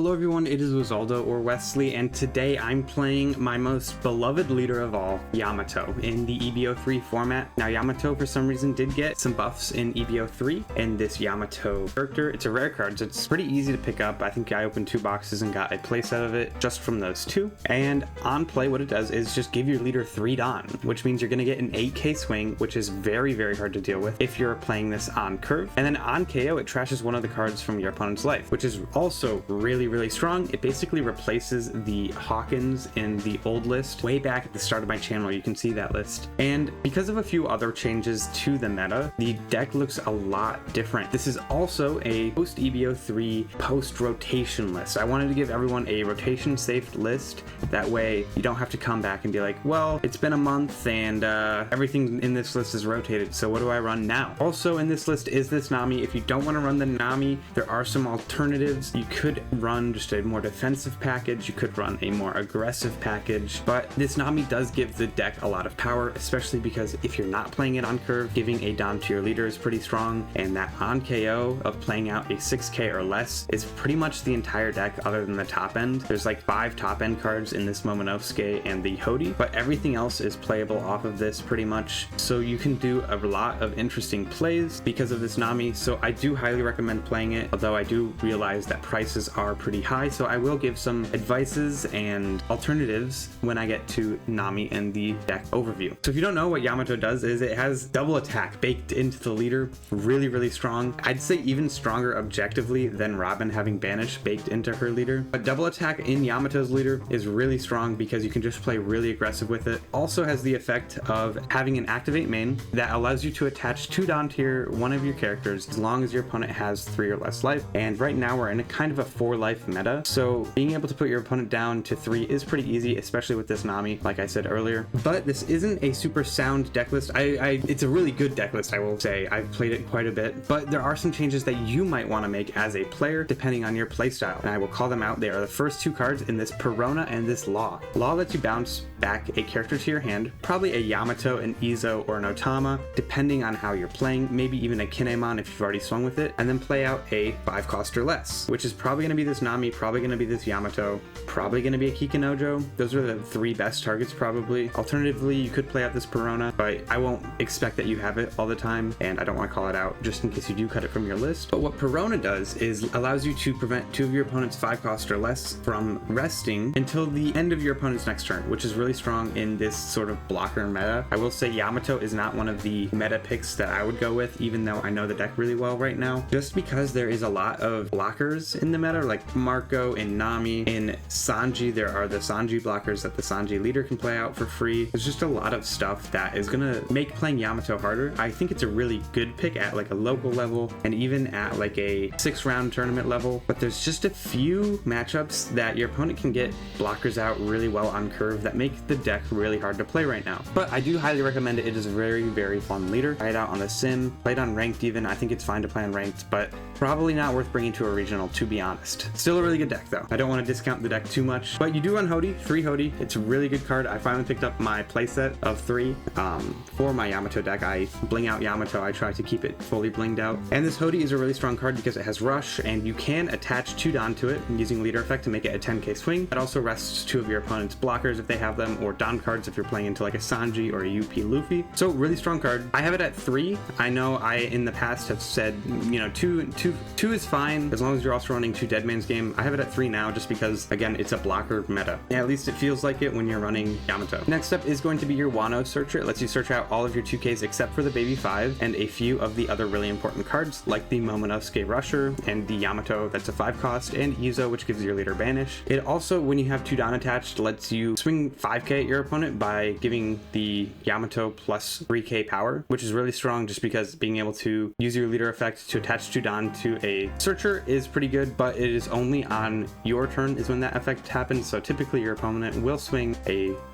Hello everyone, it is Wizaldo or Wesley, and today I'm playing my most beloved leader of all, Yamato, in the EB03 format. Now Yamato for some reason did get some buffs in EB03, and this Yamato character, it's a rare card, so it's pretty easy to pick up. I think I opened 2 boxes and got a playset of it just from those 2. And on play, what it does is just give your leader 3 Don, which means you're going to get an 8k swing, which is very, very hard to deal with if you're playing this on curve. And then on KO, it trashes one of the cards from your opponent's life, which is also really strong. It basically replaces the Hawkins in the old list. Way back at the start of my channel, you can see that list. And because of a few other changes to the meta, the deck looks a lot different. This is also a post EB03 post rotation list. I wanted to give everyone a rotation safe list. That way you don't have to come back and be like, well, it's been a month and everything in this list is rotated, so what do I run now? Also in this list is this Nami. If you don't want to run the Nami, there are some alternatives. You could run just a more defensive package, you could run a more aggressive package, but this Nami does give the deck a lot of power, especially because if you're not playing it on curve, giving a Dom to your leader is pretty strong, and that on KO of playing out a 6k or less is pretty much the entire deck other than the top end. There's like 5 top end cards in this Momonosuke and the Hody, but everything else is playable off of this pretty much, so you can do a lot of interesting plays because of this Nami. So I do highly recommend playing it, although I do realize that prices are pretty high, so I will give some advices and alternatives when I get to Nami and the deck overview. So if you don't know, what Yamato does is it has double attack baked into the leader, really strong. I'd say even stronger objectively than Robin having Banish baked into her leader. But double attack in Yamato's leader is really strong because you can just play really aggressive with it. Also has the effect of having an activate main that allows you to attach 2 Don to one of your characters as long as your opponent has 3 or less life. And right now we're in a kind of a 4 life meta, so being able to put your opponent down to 3 is pretty easy, especially with this Nami, like I said earlier. But this isn't a super sound deck list. It's a really good deck list, I will say. I've played it quite a bit, but there are some changes that you might want to make as a player depending on your playstyle, and I will call them out. They are the first 2 cards in this Perona and this Law. Law lets you bounce back a character to your hand, probably a Yamato, an Izo, or an Otama, depending on how you're playing, maybe even a Kinemon if you've already swung with it, and then play out a 5 cost or less, which is probably going to be this Nami, probably going to be this Yamato, probably going to be a Kikinojo. Those are the 3 best targets probably. Alternatively, you could play out this Perona, but I won't expect that you have it all the time, and I don't want to call it out just in case you do cut it from your list. But what Perona does is allows you to prevent 2 of your opponent's 5 cost or less from resting until the end of your opponent's next turn, which is really strong in this sort of blocker meta. I will say Yamato is not one of the meta picks that I would go with, even though I know the deck really well right now, just because there is a lot of blockers in the meta, like Marco and Nami. In Sanji, there are the Sanji blockers that the Sanji leader can play out for free. There's just a lot of stuff that is gonna make playing Yamato harder. I think it's a really good pick at like a local level and even at like a 6-round tournament level, but there's just a few matchups that your opponent can get blockers out really well on curve that make the deck really hard to play right now. But I do highly recommend it. It is a very fun leader. Try it out on the sim, played on ranked even. I think it's fine to play on ranked, but probably not worth bringing to a regional, to be honest. Still a really good deck though. I don't want to discount the deck too much, but you do run Hody, 3 Hody. It's a really good card. I finally picked up my playset of 3 for my Yamato deck. I bling out Yamato. I try to keep it fully blinged out. And this Hody is a really strong card because it has rush, and you can attach 2 Don to it using leader effect to make it a 10k swing. It also rests 2 of your opponent's blockers if they have them, or Don cards if you're playing into like a Sanji or a UP Luffy. So really strong card. I have it at 3. I know I in the past have said, you know, 2 is fine as long as you're also running 2 Dead Man's Game. I have it at 3 now just because, again, it's a blocker meta. Yeah, at least it feels like it when you're running Yamato. Next up is going to be your Wano Searcher. It lets you search out all of your 2Ks except for the Baby 5 and a few of the other really important cards like the Momonosuke Rusher and the Yamato that's a 5 cost, and Izo, which gives your leader Banish. It also, when you have 2 Don attached, lets you swing 5k at your opponent by giving the Yamato plus 3k power, which is really strong just because being able to use your leader effect to attach 2 Don to a Searcher is pretty good, but it is only on your turn is when that effect effect happens, so typically your opponent will swing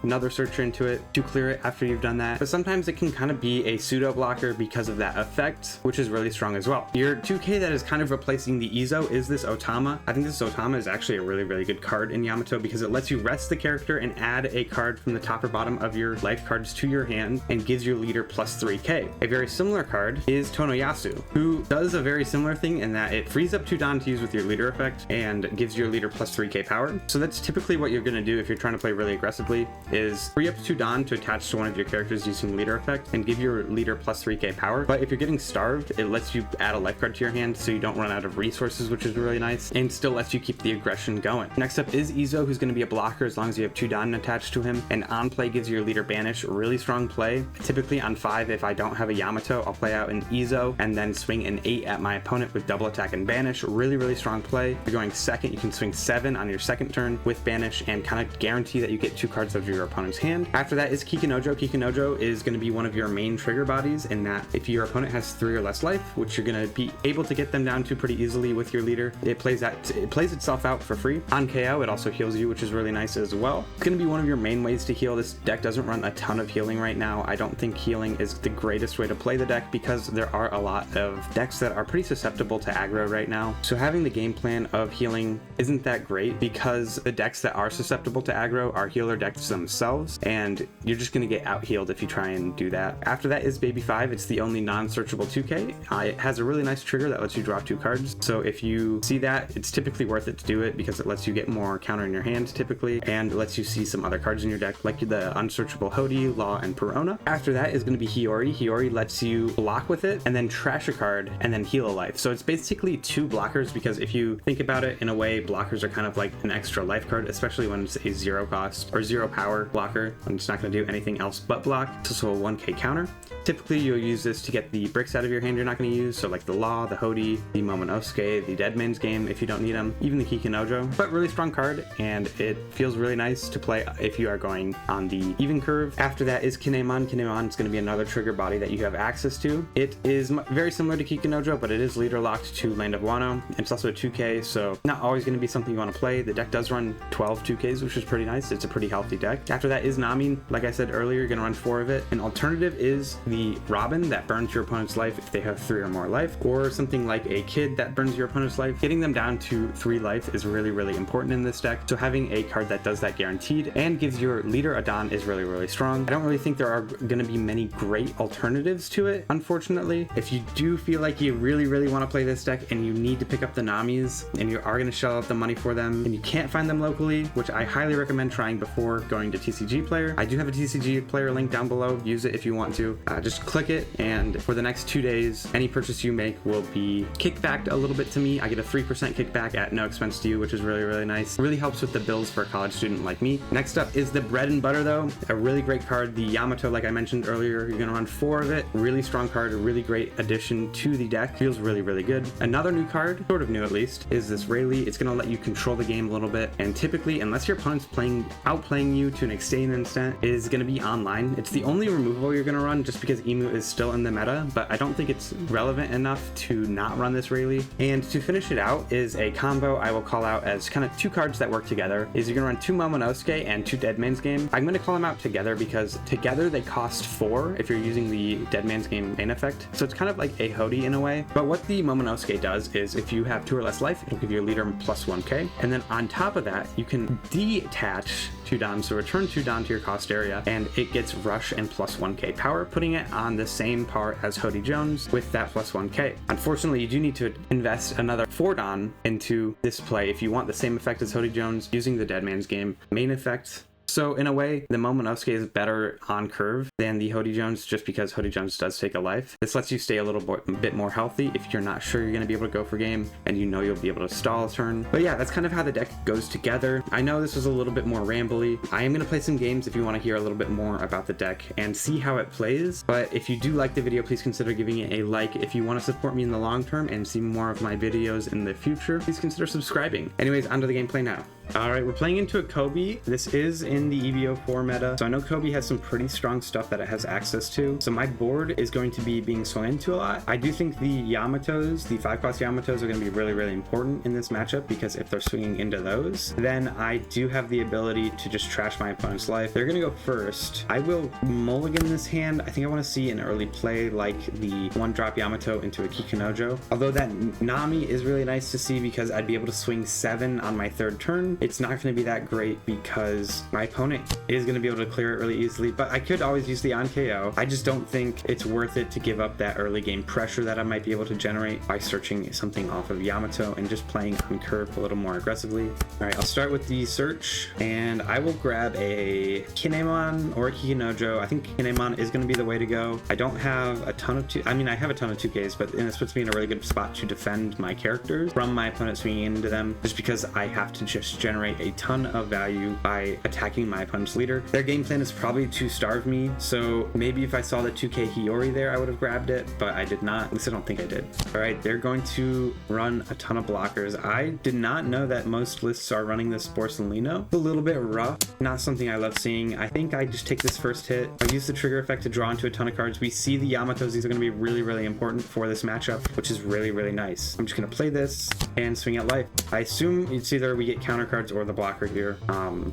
another searcher into it to clear it after you've done that. But sometimes it can kind of be a pseudo blocker because of that effect, which is really strong as well. Your 2K that is kind of replacing the Izo is this Otama. I think this Otama is actually a really good card in Yamato because it lets you rest the character and add a card from the top or bottom of your life cards to your hand and gives your leader plus 3k. A very similar card is Tonoyasu, who does a very similar thing in that it frees up 2 Don to use with your leader effect and gives your leader plus 3k power. So that's typically what you're going to do if you're trying to play really aggressively, is free up 2 Don to attach to one of your characters using leader effect and give your leader plus 3k power. But if you're getting starved, it lets you add a life card to your hand so you don't run out of resources, which is really nice, and still lets you keep the aggression going. Next up is Izo, who's going to be a blocker as long as you have 2 Don attached to him, and on play gives your leader banish. Really strong play. Typically on 5, if I don't have a Yamato, I'll play out an Izo and then swing an 8 at my opponent with double attack and banish. Really strong play. If you're going second, you can swing 7 on your second turn with banish and kind of guarantee that you get 2 cards out of your opponent's hand. After that is Kikinojo. Kikinojo is going to be one of your main trigger bodies in that if your opponent has 3 or less life, which you're going to be able to get them down to pretty easily with your leader, it plays itself out for free. On KO, it also heals you, which is really nice as well. It's going to be one of your main ways to heal. This deck doesn't run a ton of healing right now. I don't think healing is the greatest way to play the deck because there are a lot of decks that are pretty susceptible to aggro right now. So having the game plan of healing isn't that great because the decks that are susceptible to aggro are healer decks themselves, and you're just going to get out healed if you try and do that. After that is Baby 5. It's the only non-searchable 2K. It has a really nice trigger that lets you draw 2 cards. So if you see that, it's typically worth it to do it because it lets you get more counter in your hand typically and lets you see some other cards in your deck like the unsearchable Hody, Law, and Perona. After that is going to be Hiyori. Hiyori lets you block with it and then trash a card and then heal a life. So it's basically 2 blockers because if you think about it in a way, blockers are kind of like an extra life card, especially when it's a 0 cost or 0 power blocker and it's not going to do anything else but block. It's also a 1k counter. Typically you'll use this to get the bricks out of your hand you're not going to use, so like the Law, the Hody, the Momonosuke, the Dead Man's Game if you don't need them, even the Kikinojo. But really strong card, and it feels really nice to play if you are going on the even curve. After that is Kinemon. Kinemon is going to be another trigger body that you have access to. It is very similar to Kikinojo, but it is leader locked to Land of Wano. It's also a 2k, so not always going to be something you want to play. The deck does run 12 2ks, which is pretty nice. It's a pretty healthy deck. After that is Nami. Like I said earlier, you're going to run 4 of it. An alternative is the Robin that burns your opponent's life if they have 3 or more life, or something like a Kid that burns your opponent's life. Getting them down to 3 life is really important in this deck, so having a card that does that guaranteed and gives your leader a Don is really strong. I don't really think there are going to be many great alternatives to it, unfortunately. If you do feel like you really want to play this deck and you need to pick up the Namis and you are going to shell out the money for them and you can't find them locally, which I highly recommend trying before going to TCG Player. I do have a TCG Player link down below. Use it if you want to. Just click it, and for the next 2 days, any purchase you make will be kickbacked a little bit to me. I get a 3% kickback at no expense to you, which is really nice. It really helps with the bills for a college student like me. Next up is the bread and butter though. A really great card, the Yamato, like I mentioned earlier. You're going to run 4 of it. Really strong card, a really great addition to the deck. Feels really good. Another new card, sort of new at least, is this Rayleigh. It's going to let you control the game a little bit, and typically, unless your opponent's outplaying you to an extent, is going to be online. It's the only removable you're going to run just because Emu is still in the meta, but I don't think it's relevant enough to not run this Rayleigh. And to finish it out is a combo I will call out as kind of 2 cards that work together. Is you're going to run 2 Momonosuke and 2 Dead Man's Game. I'm going to call them out together because together they cost 4 if you're using the Dead Man's Game main effect. So it's kind of like a Hody in a way. But what the Momonosuke does is if you have 2 or less life, it'll give your leader plus 1k. And then on top of that, you can detach 2 Don, so return 2 Don to your cost area, and it gets rush and plus 1k power, putting it on the same par as Hody Jones with that plus 1k. Unfortunately, you do need to invest another 4 Don into this play if you want the same effect as Hody Jones using the Dead Man's Game main effect. So in a way, the Momonosuke is better on curve than the Hody Jones just because Hody Jones does take a life. This lets you stay a little bit more healthy if you're not sure you're going to be able to go for game and you know you'll be able to stall a turn. But yeah, that's kind of how the deck goes together. I know this was a little bit more rambly. I am going to play some games if you want to hear a little bit more about the deck and see how it plays. But if you do like the video, please consider giving it a like. If you want to support me in the long term and see more of my videos in the future, please consider subscribing. Anyways, onto the gameplay now. Alright, we're playing into a Kobe. This is in the EB04 meta, so I know Kobe has some pretty strong stuff that it has access to. So my board is going to be being swung into a lot. I do think the Yamatos, the 5-cost Yamatos, are going to be really, really important in this matchup, because if they're swinging into those, then I do have the ability to just trash my opponent's life. They're going to go first. I will mulligan this hand. I think I want to see an early play like the 1-drop Yamato into a Kikunojo. Although that Nami is really nice to see, because I'd be able to swing 7 on my 3rd turn. It's not going to be that great because my opponent is going to be able to clear it really easily, but I could always use the on KO. I just don't think it's worth it to give up that early game pressure that I might be able to generate by searching something off of Yamato and just playing on curve a little more aggressively. All right, I'll start with the search, and I will grab a Kinemon or a Kikunojo. I think Kinemon is going to be the way to go. I don't have a ton of I have a ton of 2Ks, but this puts me in a really good spot to defend my characters from my opponent swinging into them, just because I have to just generate a ton of value by attacking my opponent's leader. Their game plan is probably to starve me, so maybe if I saw the 2K Hiyori there, I would have grabbed it, but I did not. At least I don't think I did. All right, they're going to run a ton of blockers. I did not know that most lists are running this Borsalino. It's a little bit rough, not something I love seeing. I think I just take this first hit. I use the trigger effect to draw into a ton of cards. We see the Yamatos. These are going to be really, really important for this matchup, which is really, really nice. I'm just going to play this and swing at life. I assume it's either we get counter cards or the blocker here.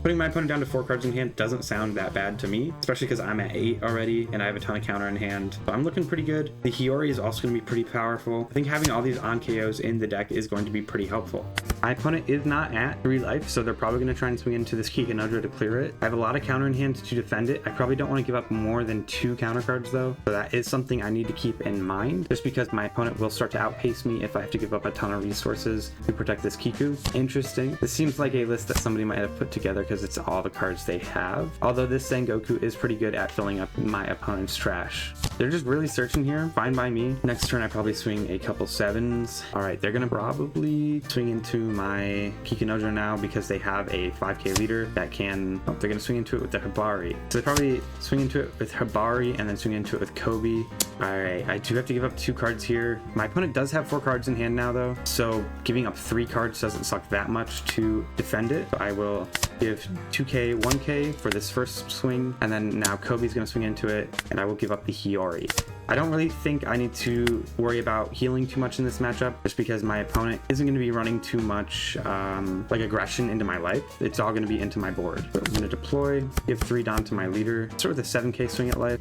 Putting my opponent down to 4 cards in hand doesn't sound that bad to me, especially because I'm at 8 already and I have a ton of counter in hand. So I'm looking pretty good. The Hiyori is also going to be pretty powerful. I think having all these on KOs in the deck is going to be pretty helpful. My opponent is not at 3 life, so they're probably going to try and swing into this Kikunojo to clear it. I have a lot of counter in hand to defend it. I probably don't want to give up more than 2 counter cards though, so that is something I need to keep in mind, just because my opponent will start to outpace me if I have to give up a ton of resources to protect this Kiku. Interesting. This seems like a list that somebody might have put together because it's all the cards they have, although this Sengoku is pretty good at filling up my opponent's trash. They're just really searching here. Fine by me. Next turn I probably swing a couple 7s. All right, they're gonna probably swing into my Kikunojo now because they have a 5k leader that can, oh, they're gonna swing into it with the Hibari. So they probably swing into it with Hibari and then swing into it with Kobe. All right, I do have to give up 2 cards here. My opponent does have 4 cards in hand now though, so giving up 3 cards doesn't suck that much to defend it. So I will give 2k 1k for this first swing, and then now Kobe's gonna swing into it and I will give up the Hiyori. I don't really think I need to worry about healing too much in this matchup, just because my opponent isn't going to be running too much like aggression into my life. It's all going to be into my board. So I'm going to deploy, give 3 down to my leader, start with a 7k swing at life.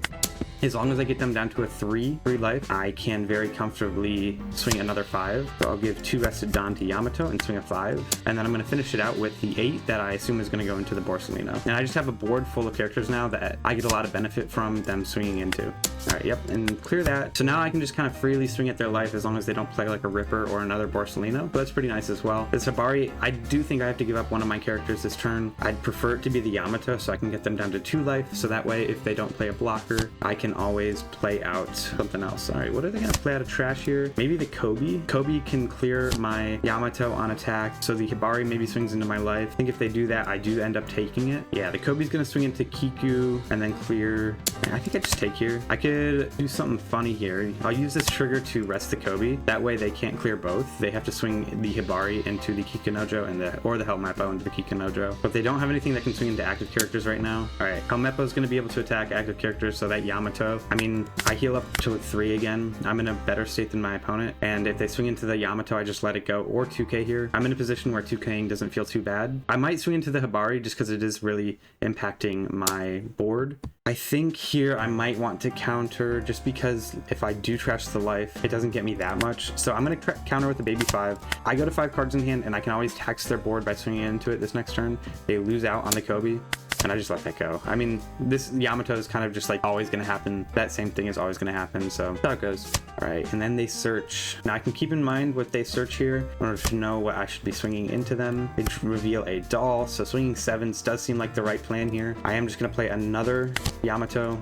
As long as I get them down to a 3 life, I can very comfortably swing another 5. So I'll give 2 vested Dawn to Yamato and swing a 5. And then I'm going to finish it out with the 8 that I assume is going to go into the Borsalino. And I just have a board full of characters now that I get a lot of benefit from them swinging into. All right, yep, and clear that. So now I can just kind of freely swing at their life as long as they don't play like a Ripper or another Borsalino. But that's pretty nice as well. This Hibari, I do think I have to give up one of my characters this turn. I'd prefer it to be the Yamato so I can get them down to 2 life. So that way, if they don't play a blocker, I can always play out something else. All right, what are they gonna play out of trash here? Maybe the Kobe. Kobe can clear my Yamato on attack, so the Hibari maybe swings into my life. I think if they do that, I do end up taking it. Yeah, the Kobe's gonna swing into Kiku and then clear. I think I just take here. I could do something funny here. I'll use this trigger to rest the Kobe. That way they can't clear both. They have to swing the Hibari into the Kikunojo and or the Helmeppo into the Kikunojo. But they don't have anything that can swing into active characters right now. All right, Helmeppo's gonna be able to attack active characters, so that Yamato, I mean, I heal up to 3 again. I'm in a better state than my opponent. And if they swing into the Yamato, I just let it go, or 2k here. I'm in a position where 2k'ing doesn't feel too bad. I might swing into the Hibari just because it is really impacting my board. I think here I might want to counter, just because if I do trash the life, it doesn't get me that much. So I'm going to counter with the baby 5. I go to 5 cards in hand and I can always tax their board by swinging into it this next turn. They lose out on the Kobe. And I just let that go. I mean, this Yamato is kind of just like always going to happen. That same thing is always going to happen. So that's how it goes. All right. And then they search. Now I can keep in mind what they search here in order to know what I should be swinging into them. They reveal a doll. So swinging 7s does seem like the right plan here. I am just going to play another Yamato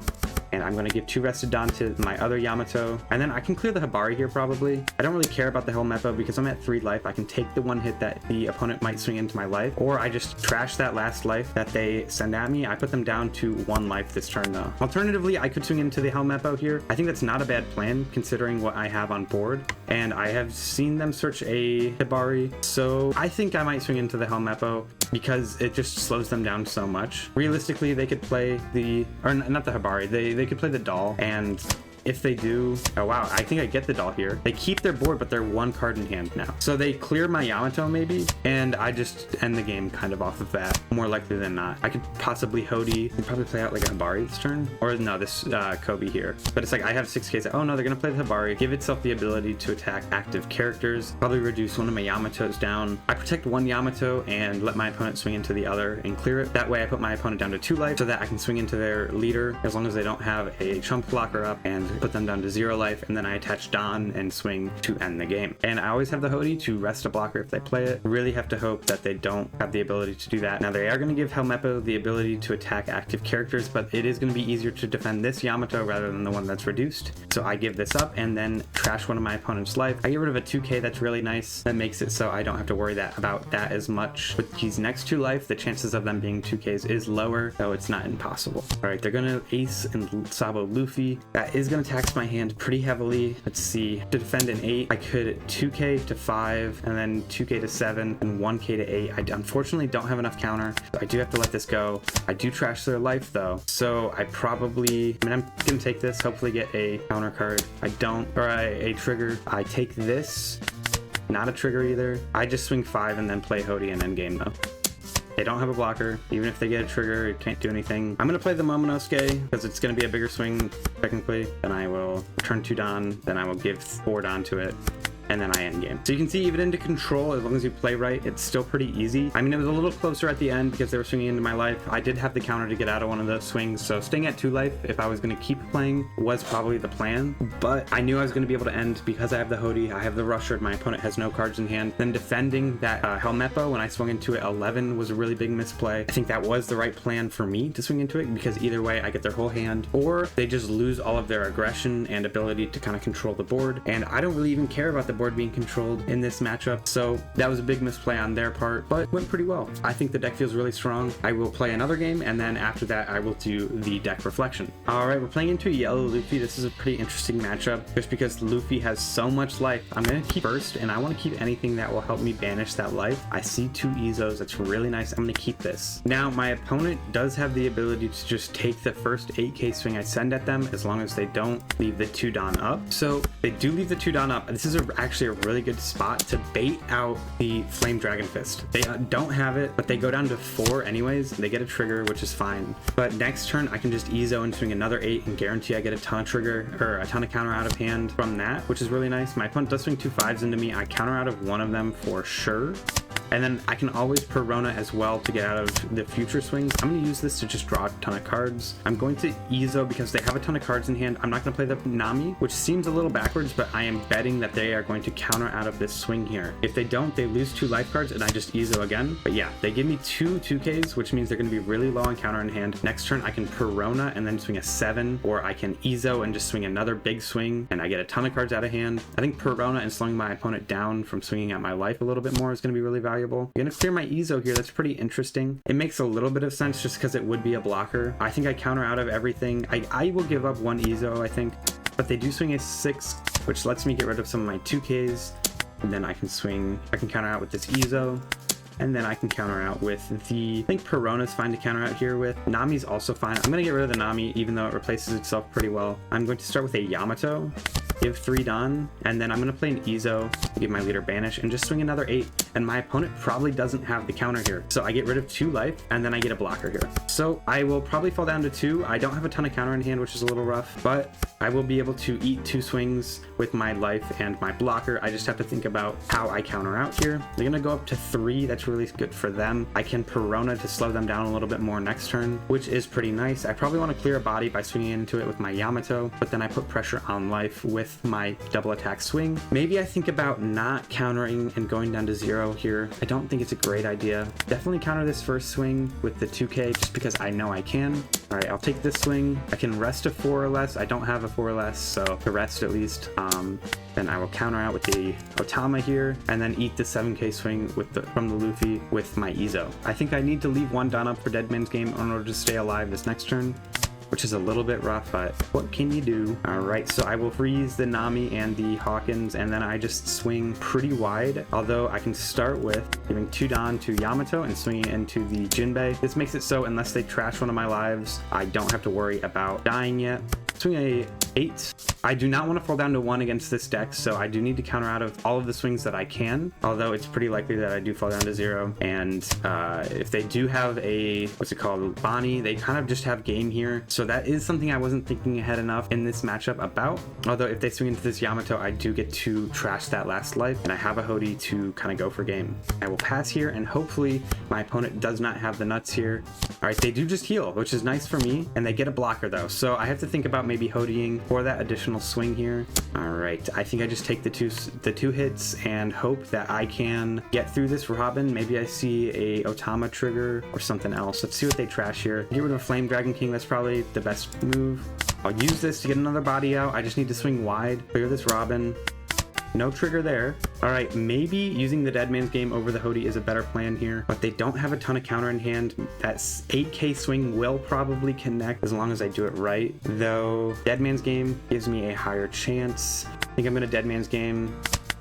and I'm going to give 2 rested Dawn to my other Yamato, and then I can clear the Hibari here probably. I don't really care about the Helmeppo because I'm at 3 life. I can take the 1 hit that the opponent might swing into my life, or I just trash that last life that they send at me. I put them down to 1 life this turn though. Alternatively, I could swing into the Helmeppo here. I think that's not a bad plan considering what I have on board, and I have seen them search a Hibari, so I think I might swing into the Helmeppo because it just slows them down so much. Realistically, they could play the, or not the Hibari, they could play the doll, and if they do, oh wow, I think I get the doll here. They keep their board, but they're 1 card in hand now. So they clear my Yamato maybe, and I just end the game kind of off of that, more likely than not. I could possibly Hody and probably play out like a Hibari this turn, or no, this Kobe here. But it's like I have 6Ks. Oh no, they're gonna play the Hibari, give itself the ability to attack active characters, probably reduce one of my Yamatos down. I protect 1 Yamato and let my opponent swing into the other and clear it. That way I put my opponent down to 2 life so that I can swing into their leader as long as they don't have a chump blocker up, and put them down to 0 life, and then I attach Dawn and swing to end the game. And I always have the Hody to rest a blocker if they play it. Really have to hope that they don't have the ability to do that. Now they are going to give Helmeppo the ability to attack active characters, but it is going to be easier to defend this Yamato rather than the one that's reduced. So I give this up and then trash one of my opponent's life. I get rid of a 2k, that's really nice. That makes it so I don't have to worry about that as much. With these next 2 life, the chances of them being 2ks is lower, though it's not impossible. All right, they're going to Ace and Sabo Luffy. That is going to tax my hand pretty heavily. Let's see, to defend an 8, I could 2k to 5, and then 2k to 7, and 1k to 8. I unfortunately don't have enough counter, so I do have to let this go. I do trash their life though, so I probably, I'm gonna take this, hopefully get a counter card. I don't, or a trigger. I take this, not a trigger either. I just swing 5 and then play Hody and end game though. They don't have a blocker. Even if they get a trigger, it can't do anything. I'm going to play the Momonosuke because it's going to be a bigger swing technically. Then I will turn 2 Dawn. Then I will give 4 Dawn to it. And then I end game. So you can see even into control, as long as you play right, it's still pretty easy. I mean, it was a little closer at the end because they were swinging into my life. I did have the counter to get out of one of those swings, so staying at 2 life if I was going to keep playing was probably the plan. But I knew I was going to be able to end because I have the Hody, I have the Rusher, my opponent has no cards in hand. Then defending that Helmeppo when I swung into it 11 was a really big misplay. I think that was the right plan for me to swing into it because either way I get their whole hand, or they just lose all of their aggression and ability to kind of control the board. And I don't really even care about the board being controlled in this matchup, so that was a big misplay on their part, but went pretty well. I think the deck feels really strong. I will play another game, and then after that I will do the deck reflection. All right, we're playing into a yellow Luffy. This is a pretty interesting matchup just because Luffy has so much life. I'm gonna keep first, and I want to keep anything that will help me banish that life. I see 2 Izos. That's really nice. I'm gonna keep this. Now my opponent does have the ability to just take the first 8k swing I send at them as long as they don't leave the 2 Dawn up. So they do leave the 2 Dawn up. This is actually a really good spot to bait out the Flame Dragon Fist. They don't have it, but they go down to 4 anyways. They get a trigger, which is fine. But next turn, I can just Izo and swing another 8 and guarantee I get a ton of trigger, or a ton of counter out of hand from that, which is really nice. My opponent does swing 2 5s into me. I counter out of one of them for sure. And then I can always Perona as well to get out of the future swings. I'm going to use this to just draw a ton of cards. I'm going to Izo because they have a ton of cards in hand. I'm not going to play the Nami, which seems a little backwards, but I am betting that they are going to counter out of this swing here. If they don't, they lose 2 life cards and I just Izo again. But yeah, they give me 2 2Ks, which means they're going to be really low on counter in hand. Next turn, I can Perona and then swing a 7, or I can Izo and just swing another big swing and I get a ton of cards out of hand. I think Perona and slowing my opponent down from swinging at my life a little bit more is going to be really valuable. I'm going to clear my Izo here. That's pretty interesting. It makes a little bit of sense just because it would be a blocker. I think I counter out of everything. I will give up 1 Izo, I think, but they do swing a 6, which lets me get rid of some of my 2Ks, and then I can counter out with this Izo. And then I can counter out with the, I think Perona's fine to counter out here with. Nami's also fine. I'm going to get rid of the Nami, even though it replaces itself pretty well. I'm going to start with a Yamato, give 3 Dawn, and then I'm going to play an Izo, give my leader Banish, and just swing another 8. And my opponent probably doesn't have the counter here. So I get rid of 2 life, and then I get a blocker here. So I will probably fall down to 2. I don't have a ton of counter in hand, which is a little rough, but I will be able to eat 2 swings with my life and my blocker. I just have to think about how I counter out here. They're going to go up to 3. That's really good for them. I can Perona to slow them down a little bit more next turn, which is pretty nice. I probably want to clear a body by swinging into it with my Yamato, but then I put pressure on life with with my double attack swing. Maybe I think about not countering and going down to 0 here. I don't think it's a great idea. Definitely counter this first swing with the 2k just because I know I can. All right, I'll take this swing. I can rest a 4 or less. I don't have a 4 or less, so to rest at least. Then I will counter out with the Otama here, and then eat the 7k swing with from the Luffy with my Izo. I think I need to leave one down up for Dead Man's Game in order to stay alive this next turn, which is a little bit rough, but what can you do? All right, so I will freeze the Nami and the Hawkins, and then I just swing pretty wide, although I can start with giving 2 Don to Yamato and swinging into the Jinbei. This makes it so unless they trash one of my lives, I don't have to worry about dying yet. Swing a 8. I do not want to fall down to 1 against this deck, so I do need to counter out of all of the swings that I can, although it's pretty likely that I do fall down to 0. And if they do have a, what's it called, Bonnie, they kind of just have game here. So that is something I wasn't thinking ahead enough in this matchup about. Although if they swing into this Yamato, I do get to trash that last life, and I have a Hody to kind of go for game. I will pass here, and hopefully my opponent does not have the nuts here. All right, they do just heal, which is nice for me, and they get a blocker though. So I have to think about maybe Hodying for that additional swing here. All right, I think I just take the two hits and hope that I can get through this Robin. Maybe I see a Otama trigger or something else. Let's see what they trash here. Get rid of a Flame Dragon King. That's probably the best move. I'll use this to get another body out. I just need to swing wide, clear this Robin. No trigger there. All right, maybe using the Dead Man's Game over the Hody is a better plan here, but they don't have a ton of counter in hand. That 8k swing will probably connect as long as I do it right, though Dead Man's Game gives me a higher chance. I think I'm gonna Dead Man's Game,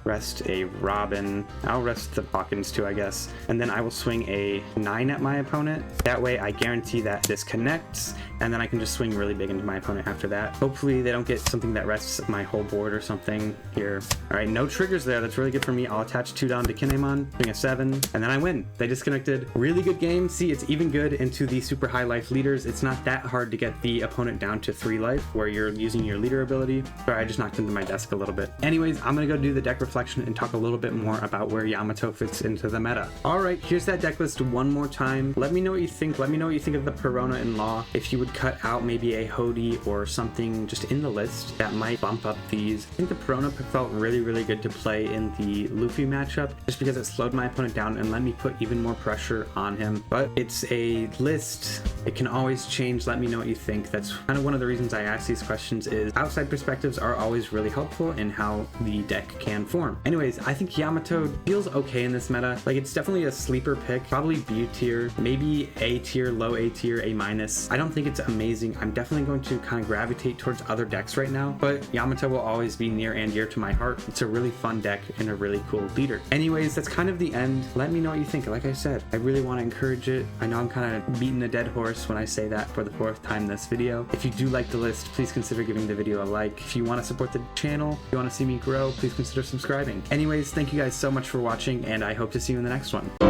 rest a Robin. I'll rest the Hawkins too, I guess. And then I will swing a 9 at my opponent. That way I guarantee that this connects, and then I can just swing really big into my opponent after that. Hopefully they don't get something that rests my whole board or something here. All right, no triggers there. That's really good for me. I'll attach 2 down to Kinemon, swing a 7, and then I win. They disconnected. Really good game. See, it's even good into the super high life leaders. It's not that hard to get the opponent down to 3 life where you're using your leader ability. Sorry, I just knocked into my desk a little bit. Anyways, I'm gonna go do the deck reflection and talk a little bit more about where Yamato fits into the meta. All right, here's that deck list one more time. Let me know what you think. Let me know what you think of the Perona-in-Law. If you would cut out maybe a Hody or something just in the list that might bump up these. I think the Perona felt really, really good to play in the Luffy matchup just because it slowed my opponent down and let me put even more pressure on him. But it's a list. It can always change. Let me know what you think. That's kind of one of the reasons I ask these questions is outside perspectives are always really helpful in how the deck can form. Anyways, I think Yamato feels okay in this meta. Like, it's definitely a sleeper pick, probably B tier, maybe A tier, low A tier, A minus. I don't think it's amazing. I'm definitely going to kind of gravitate towards other decks right now, but Yamato will always be near and dear to my heart. It's a really fun deck and a really cool leader. Anyways, that's kind of the end. Let me know what you think. Like I said, I really want to encourage it. I know I'm kind of beating a dead horse when I say that for the 4th time this video. If you do like the list, please consider giving the video a like. If you want to support the channel, if you want to see me grow, please consider subscribing. Anyways, thank you guys so much for watching, and I hope to see you in the next one.